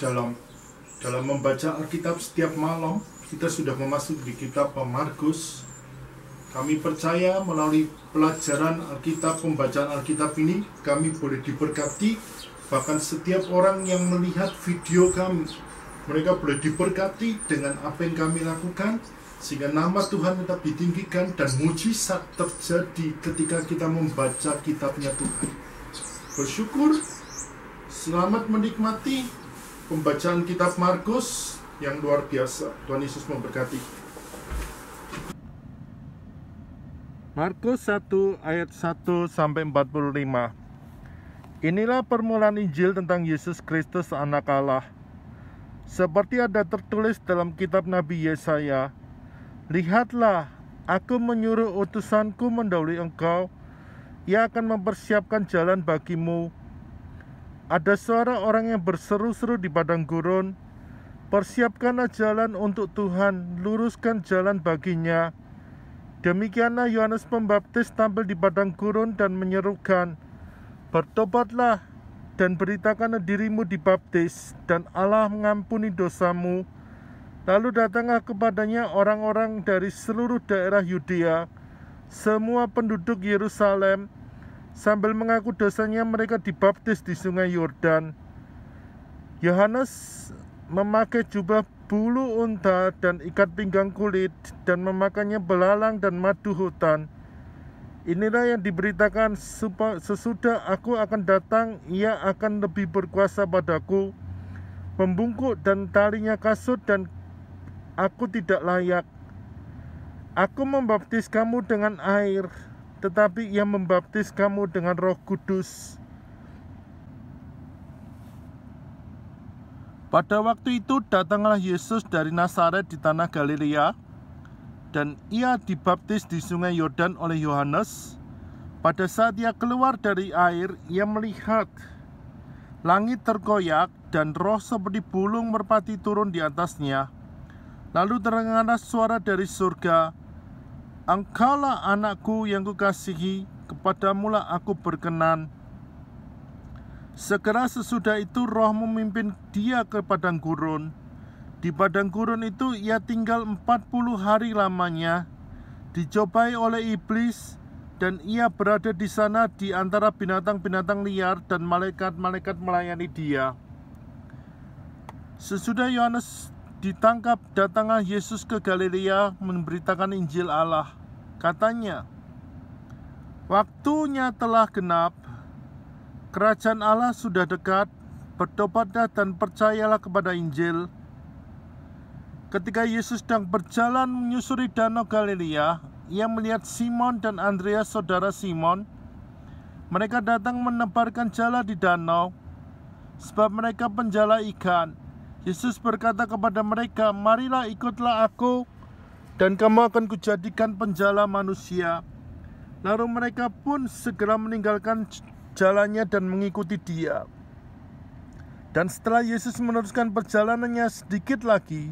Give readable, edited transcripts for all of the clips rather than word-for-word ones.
dalam membaca Alkitab setiap malam. Kita sudah memasuki kitab Markus. Kami percaya melalui pelajaran Alkitab, pembacaan Alkitab ini, kami boleh diberkati. Bahkan setiap orang yang melihat video kami, mereka boleh diberkati dengan apa yang kami lakukan, sehingga nama Tuhan tetap ditinggikan dan mujizat terjadi ketika kita membaca kitabnya Tuhan. Bersyukur, selamat menikmati pembacaan kitab Markus yang luar biasa. Tuhan Yesus memberkati. Markus 1 ayat 1 sampai 45. Inilah permulaan Injil tentang Yesus Kristus anak Allah. Seperti ada tertulis dalam kitab Nabi Yesaya, lihatlah, aku menyuruh utusanku mendahului engkau, ia akan mempersiapkan jalan bagimu. Ada suara orang yang berseru-seru di padang gurun, persiapkanlah jalan untuk Tuhan, luruskan jalan baginya. Demikianlah Yohanes Pembaptis tampil di padang gurun dan menyerukan, bertobatlah dan beritakanlah dirimu dibaptis, dan Allah mengampuni dosamu. Lalu datanglah kepadanya orang-orang dari seluruh daerah Yudea, semua penduduk Yerusalem, sambil mengaku dosanya mereka dibaptis di sungai Yordan. Yohanes memakai jubah bulu unta dan ikat pinggang kulit, dan memakannya belalang dan madu hutan. Inilah yang diberitakan, sesudah aku akan datang, ia akan lebih berkuasa padaku, membungkuk dan talinya kasut, dan aku tidak layak. Aku membaptis kamu dengan air, tetapi ia membaptis kamu dengan Roh Kudus. Pada waktu itu datanglah Yesus dari Nazaret di tanah Galilea, dan ia dibaptis di sungai Yordan oleh Yohanes. Pada saat ia keluar dari air, ia melihat langit terkoyak dan roh seperti bulung merpati turun di atasnya. Lalu terdengarlah suara dari surga, Engkaulah anakku yang kukasihi, kepadamulah aku berkenan. Segera sesudah itu roh memimpin dia ke padang gurun. Di padang gurun itu ia tinggal 40 hari lamanya, dicobai oleh iblis, dan ia berada di sana di antara binatang-binatang liar, dan malaikat-malaikat melayani dia. Sesudah Yohanes ditangkap, datanglah Yesus ke Galilea memberitakan Injil Allah. Katanya, waktunya telah genap, kerajaan Allah sudah dekat, bertobatlah dan percayalah kepada Injil. Ketika Yesus sedang berjalan menyusuri danau Galilea, ia melihat Simon dan Andreas saudara Simon. Mereka datang menebarkan jala di danau, sebab mereka penjala ikan. Yesus berkata kepada mereka, marilah ikutlah aku, dan kamu akan kujadikan penjala manusia. Lalu mereka pun segera meninggalkan jalannya dan mengikuti dia. Dan setelah Yesus meneruskan perjalanannya sedikit lagi,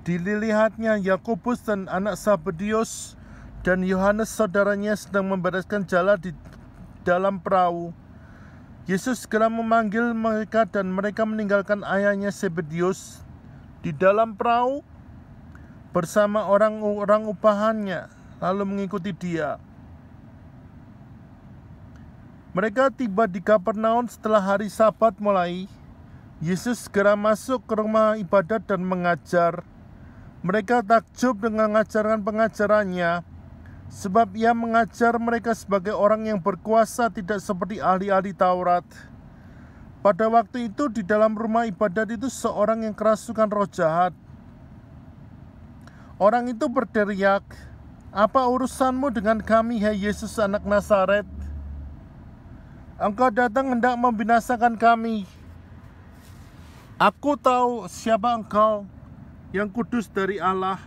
dilihatnya Yakobus dan anak Zabedius dan Yohanes saudaranya sedang membereskan jala di dalam perahu. Yesus segera memanggil mereka dan mereka meninggalkan ayahnya Zabedius di dalam perahu bersama orang-orang upahannya, lalu mengikuti dia. Mereka tiba di Kapernaum setelah hari Sabat mulai. Yesus segera masuk ke rumah ibadat dan mengajar. Mereka takjub dengan ajaran pengajarannya, sebab ia mengajar mereka sebagai orang yang berkuasa, tidak seperti ahli-ahli Taurat. Pada waktu itu di dalam rumah ibadat itu seorang yang kerasukan roh jahat. Orang itu berteriak, apa urusanmu dengan kami, hai Yesus anak Nazaret? Engkau datang hendak membinasakan kami. Aku tahu siapa engkau, yang kudus dari Allah.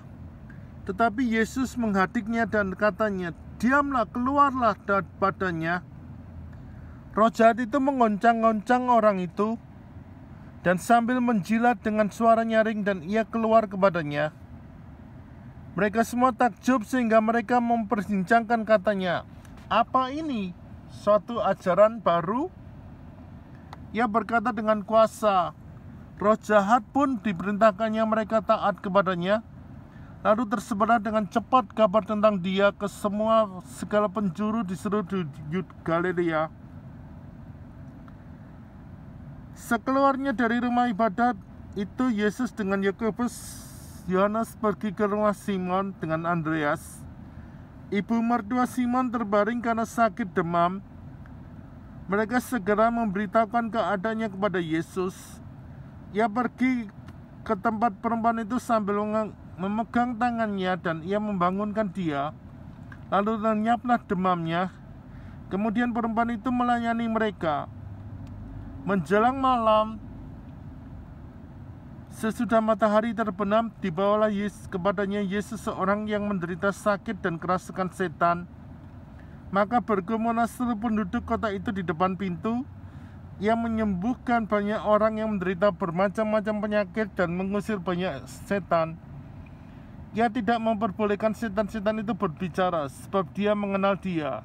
Tetapi Yesus menghadiknya dan katanya, diamlah, keluarlah daripadanya. Roh jahat itu mengoncang-ngoncang orang itu, dan sambil menjilat dengan suara nyaring, dan ia keluar kepadanya. Mereka semua takjub sehingga mereka memperbincangkan, katanya, apa ini? Suatu ajaran baru? Ia berkata dengan kuasa, Roh jahat pun diperintahkannya mereka taat kepadanya. Lalu tersebarlah dengan cepat kabar tentang dia ke segala penjuru di seluruh Galilea. Sekeluarnya dari rumah ibadat itu, Yesus dengan Yakobus, Yohanes pergi ke rumah Simon dengan Andreas. Ibu mertua Simon terbaring karena sakit demam. Mereka segera memberitahukan keadaannya kepada Yesus. Ia pergi ke tempat perempuan itu sambil memegang tangannya dan ia membangunkan dia. Lalu lenyaplah demamnya. Kemudian perempuan itu melayani mereka. Menjelang malam, sesudah matahari terbenam, dibawalah kepadanya Yesus seorang yang menderita sakit dan kerasukan setan. Maka bergumulah seluruh penduduk kota itu di depan pintu. Ia menyembuhkan banyak orang yang menderita bermacam-macam penyakit dan mengusir banyak setan. Ia tidak memperbolehkan setan-setan itu berbicara, sebab dia mengenal dia.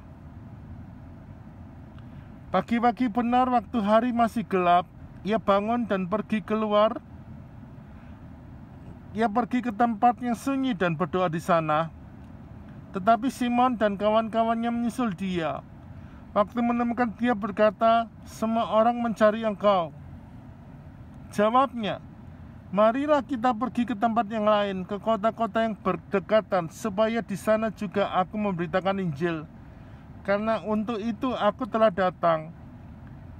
Pagi-pagi benar, waktu hari masih gelap, ia bangun dan pergi keluar. Ia pergi ke tempat yang sunyi dan berdoa di sana. Tetapi Simon dan kawan-kawannya menyusul dia. Waktu menemukan dia berkata, "Semua orang mencari engkau." Jawabnya, "Marilah kita pergi ke tempat yang lain, ke kota-kota yang berdekatan, supaya di sana juga aku memberitakan Injil. Karena untuk itu aku telah datang."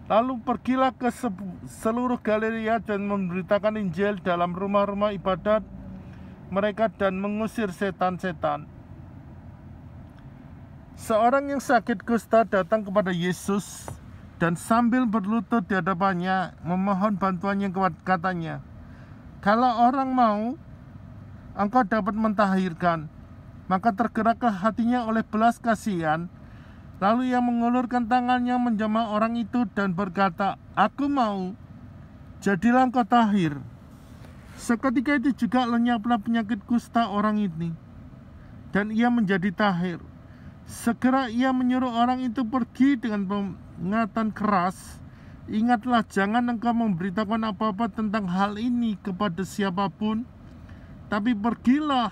Lalu pergilah ke seluruh Galilea dan memberitakan Injil dalam rumah-rumah ibadat mereka dan mengusir setan-setan. Seorang yang sakit kusta datang kepada Yesus dan sambil berlutut di hadapannya memohon bantuannya, katanya, "Kalau orang mau, engkau dapat mentahirkan." Maka tergeraklah hatinya oleh belas kasihan. Lalu ia mengulurkan tangannya menjamah orang itu dan berkata, "Aku mau, jadilah engkau tahir." Seketika itu juga lenyaplah penyakit kusta orang ini, dan ia menjadi tahir. Segera ia menyuruh orang itu pergi dengan peringatan keras, "Ingatlah, jangan engkau memberitakan apa-apa tentang hal ini kepada siapapun, tapi pergilah,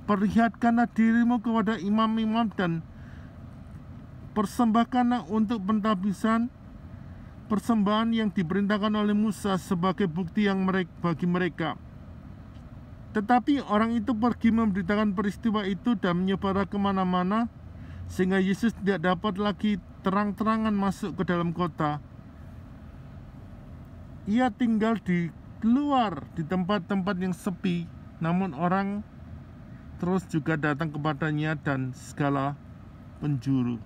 perlihatkanlah dirimu kepada imam-imam dan persembahkanlah untuk pentabisan persembahan yang diperintahkan oleh Musa sebagai bukti yang bagi mereka." Tetapi orang itu pergi memberitakan peristiwa itu dan menyebarlah kemana-mana, sehingga Yesus tidak dapat lagi terang-terangan masuk ke dalam kota. Ia tinggal di luar, di tempat-tempat yang sepi, namun orang terus juga datang kepadanya dan segala penjuru.